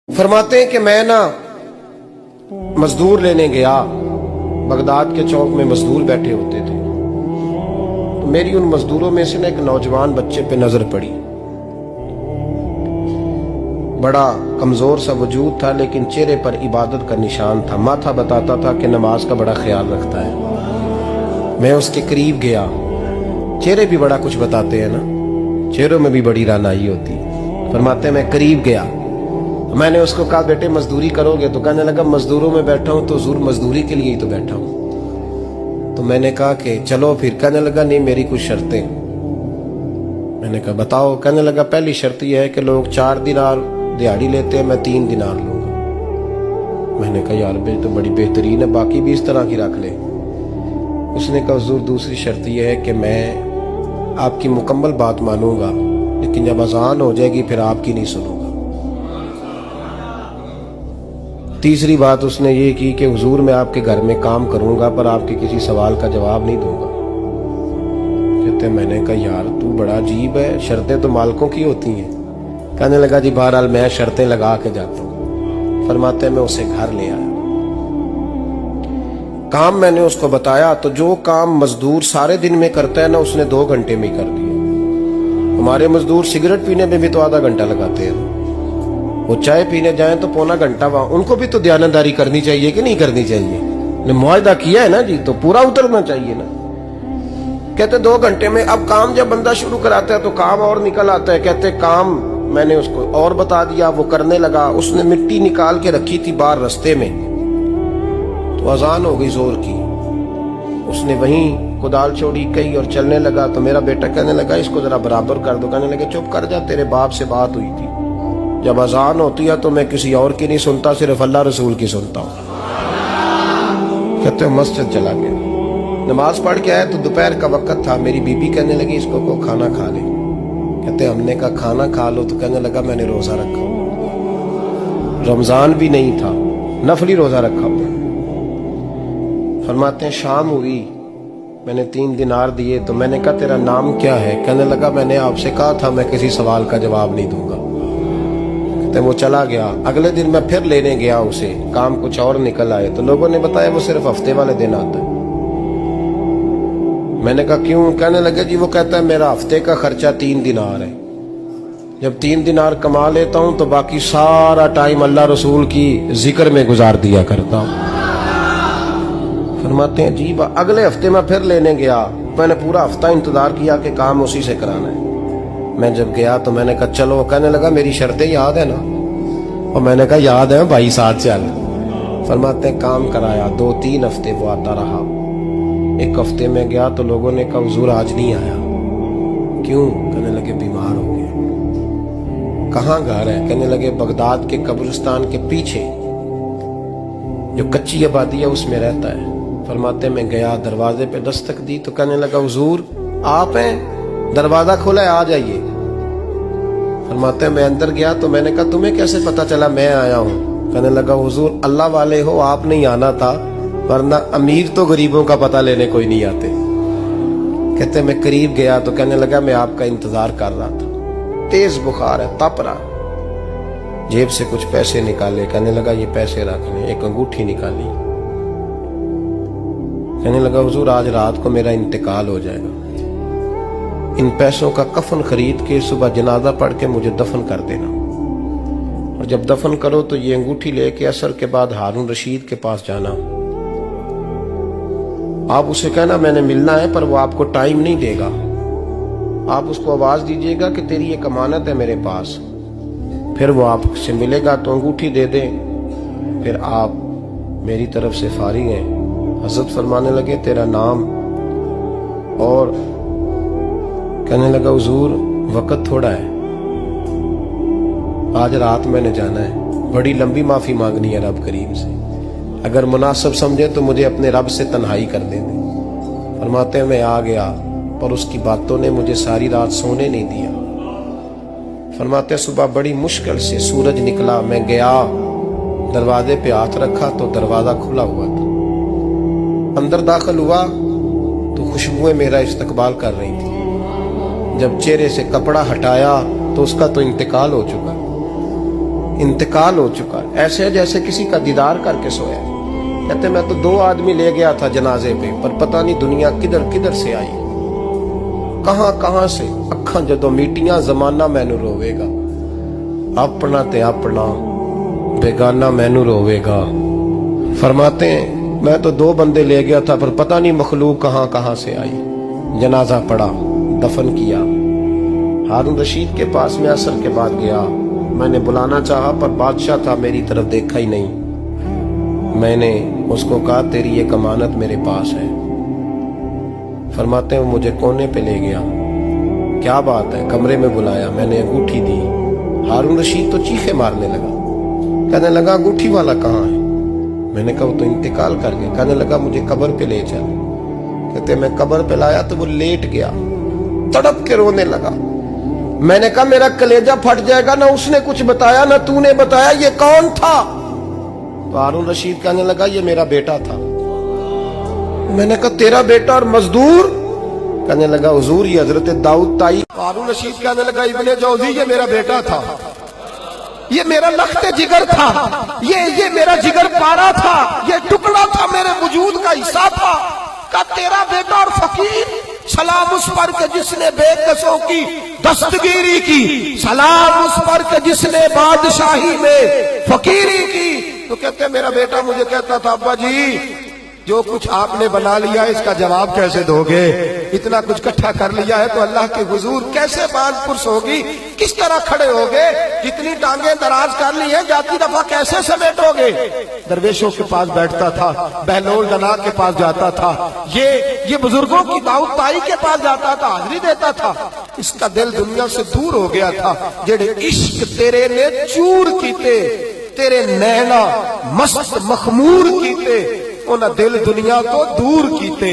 फरमाते हैं कि मैं ना मजदूर लेने गया, बगदाद के चौक में मजदूर बैठे होते थे, तो मेरी उन मजदूरों में से ना एक नौजवान बच्चे पे नजर पड़ी। बड़ा कमजोर सा वजूद था, लेकिन चेहरे पर इबादत का निशान था। माथा बताता था कि नमाज का बड़ा ख्याल रखता है। मैं उसके करीब गया। चेहरे भी बड़ा कुछ बताते हैं ना, चेहरों में भी बड़ी रानाई होती है। फरमाते मैं करीब गया, मैंने उसको कहा बेटे मजदूरी करोगे? तो कहने लगा मजदूरों में बैठा हूं तो जरूर मजदूरी के लिए ही तो बैठा हूं। तो मैंने कहा कि चलो फिर। कहने लगा नहीं, मेरी कुछ शर्तें। मैंने कहा बताओ? कहने लगा पहली शर्त यह है कि लोग 4 दिनार दिहाड़ी लेते हैं, मैं 3 दिनार लूंगा। मैंने कहा यार बे तो बड़ी बेहतरीन है, बाकी भी इस तरह की रख ले। उसने कहा हुजूर दूसरी शर्त यह है कि मैं आपकी मुकम्मल बात मानूंगा, लेकिन जब अजान हो जाएगी फिर आपकी नहीं सुनूंगा। तीसरी बात उसने ये की कि हुजूर मैं आपके घर में काम करूंगा पर आपके किसी सवाल का जवाब नहीं दूंगा। कहते मैंने कहा यार तू बड़ा अजीब है, शर्तें तो मालिकों की होती हैं। कहने लगा जी बहरहाल मैं शर्तें लगा के जाता हूँ। फरमाते मैं उसे घर ले आया, काम मैंने उसको बताया, तो जो काम मजदूर सारे दिन में करता है ना उसने 2 घंटे में ही कर दिया। हमारे मजदूर सिगरेट पीने में भी तो आधा घंटा लगाते हैं, वो चाय पीने जाएं तो पौना घंटा वहां। उनको भी तो दयानतदारी करनी चाहिए कि नहीं करनी चाहिए? ने मुआहदा किया है ना जी, तो पूरा उतरना चाहिए ना। कहते 2 घंटे में। अब काम जब बंदा शुरू कराता है तो काम और निकल आता है। कहते काम मैंने उसको और बता दिया, वो करने लगा। उसने मिट्टी निकाल के रखी थी बाहर रास्ते में, तो अजान हो गई जोर की। उसने वहीं कुदाल छोड़ी कही और चलने लगा। तो मेरा बेटा कहने लगा इसको जरा बराबर कर दो। कहने लगे चुप कर जा, तेरे बाप से बात हुई थी, जब अजान होती है तो मैं किसी और की नहीं सुनता, सिर्फ अल्लाह रसूल की सुनता हूँ। कहते हो मस्जिद चला गया, नमाज पढ़ के आया तो दोपहर का वक्त था। मेरी बीबी कहने लगी इसको को खाना खा ले। कहते हमने कहा खाना खा लो, तो कहने लगा मैंने रोजा रखा, रमजान भी नहीं था, नफली रोजा रखा हुआ। फरमाते हैं शाम हुई, मैंने 3 दिनार दिए, तो मैंने कहा तेरा नाम क्या है? कहने लगा मैंने आपसे कहा था मैं किसी सवाल का जवाब नहीं दूंगा। कहते वो चला गया। अगले दिन मैं फिर लेने गया उसे, काम कुछ और निकल आए, तो लोगों ने बताया वो सिर्फ हफ्ते वाले दिन आता है। मैंने कहा क्यों? कहने लगे जी वो कहता है मेरा हफ्ते का खर्चा 3 दिनार है, जब 3 दिनार कमा लेता हूं तो बाकी सारा टाइम अल्लाह रसूल की जिक्र में गुजार दिया करता हूं। फरमाते हैं जी अगले हफ्ते मैं फिर लेने गया, मैंने पूरा हफ्ता इंतजार किया कि काम उसी से कराना है। मैं जब गया तो मैंने कहा चलो। कहने लगा मेरी शर्तें याद है ना? और मैंने कहा याद है भाई, साथ चल। फरमाते हैं काम कराया, 2-3 हफ्ते वो आता रहा। 1 हफ्ते में गया तो लोगों ने कहा हुजूर आज नहीं आया। क्यों? कहने लगे बीमार हो गया। कहाँ घर है? कहने लगे बगदाद के कब्रिस्तान के पीछे जो कच्ची आबादी है उसमें रहता है। फरमाते मैं गया, दरवाजे पे दस्तक दी तो कहने लगा हुजूर आप हैं? दरवाजा खोला है, आ जाइए। फरमाते मैं अंदर गया तो मैंने कहा तुम्हें कैसे पता चला मैं आया हूँ? कहने लगा हुजूर अल्लाह वाले हो, आप नहीं आना था, वरना अमीर तो गरीबों का पता लेने कोई नहीं आते। कहते मैं करीब गया तो कहने लगा मैं आपका इंतजार कर रहा था, तेज बुखार है, तप रहा। जेब से कुछ पैसे निकाले, कहने लगा ये पैसे रख लें। एक अंगूठी निकाली, कहने लगा हुजूर आज रात को मेरा इंतकाल हो जाएगा, इन पैसों का कफन खरीद के सुबह जनाजा पढ़ के मुझे दफन कर देना, और जब दफन करो तो ये अंगूठी लेके असर के बाद हारून रशीद के पास जाना। आप उसे कहना मैंने मिलना है पर वो आपको टाइम नहीं देगा। आप उसको आवाज दीजिएगा कि तेरी एक अमानत है मेरे पास, फिर वो आपसे मिलेगा तो अंगूठी दे दे, फिर आप मेरी तरफ से फारिग हैं। हजरत फरमाने लगे तेरा नाम? और कहने लगा हुजूर वक्त थोड़ा है, आज रात मैंने जाना है, बड़ी लंबी माफी मांगनी है रब करीम से, अगर मुनासिब समझे तो मुझे अपने रब से तन्हाई कर दे। फरमाते मैं आ गया पर उसकी बातों ने मुझे सारी रात सोने नहीं दिया। फरमाते सुबह बड़ी मुश्किल से सूरज निकला, मैं गया दरवाजे पे हाथ रखा तो दरवाजा खुला हुआ था। अंदर दाखिल हुआ तो खुशबुएं मेरा इस्तकबाल कर रही थी। जब चेहरे से कपड़ा हटाया तो उसका तो इंतकाल हो चुका। इंतकाल हो चुका है, ऐसे है जैसे किसी का दीदार करके सोया। कहते मैं तो 2 आदमी ले गया था जनाजे पे, पर पता नहीं दुनिया किधर किधर से आई, कहां कहां से। अखां जदों मीटियां जमाना मैनू रोवेगा, अपना ते अपना बेगाना मैनू रोवेगा। फरमाते हैं मैं तो 2 बंदे ले गया था, पर पता नहीं मखलूक कहां कहां से आई। जनाजा पड़ा, दफन किया। हारून रशीद के पास में असर के बाद गया, मैंने बुलाना चाहा पर बादशाह था, मेरी तरफ देखा ही नहीं। मैंने उसको कहा तेरी एक अमानत मेरे पास है। फरमाते हैं वो मुझे कोने पे ले गया, क्या बात है, कमरे में बुलाया, मैंने अंगूठी दी। हारून रशीद तो चीखे मारने लगा, कहने लगा अंगूठी वाला कहाँ है? मैंने कहा वो तो इंतकाल कर गया। कहने लगा मुझे कब्र पे ले चल। कहते मैं कब्र पे लाया तो वो लेट गया, तड़प के रोने लगा। मैंने कहा मेरा कलेजा फट जाएगा, ना उसने कुछ बताया ना तूने बताया, ये कौन था? तो हारून रशीद कहने लगा ये मेरा बेटा था। मैंने कहा तेरा बेटा और मजदूर? कहने लगा हुजूर ये हजरत दाऊद ताई। हारून रशीद कहने लगा इब्ने जौजी ये मेरा बेटा था, ये मेरा लख्ते जिगर था, ये मेरा जिगर पारा था, ये टुकड़ा था, मेरे वजूद का हिस्सा था। का तेरा बेटा और फकीर, सलाम उस पर के जिसने बेकसों की दस्तगीरी की, सलाम उस पर के जिसने बादशाही में फकीरी की। तो कहते मेरा बेटा मुझे कहता था अब्बा जी जो कुछ आपने बना लिया है इसका जवाब कैसे दोगे? इतना कुछ इकट्ठा कर लिया है तो अल्लाह के हुजूर कैसे बात पुरस होगी, किस तरह खड़े होगे? जितनी टांगे दराज कर ली है जाती दफा कैसे समेटोगे? दरवेशों के पास बैठता था, बहलोल दना के पास जाता था, ये बुजुर्गों की दाऊद ताई के पास जाता था, हाजिरी देता था। इसका दिल दुनिया से दूर हो गया था। जेड़े इश्क तेरे ने चूर कीते, तेरे नैना मस्त मखमूर कीते, उन्हें दिल दुनिया को दूर कीते।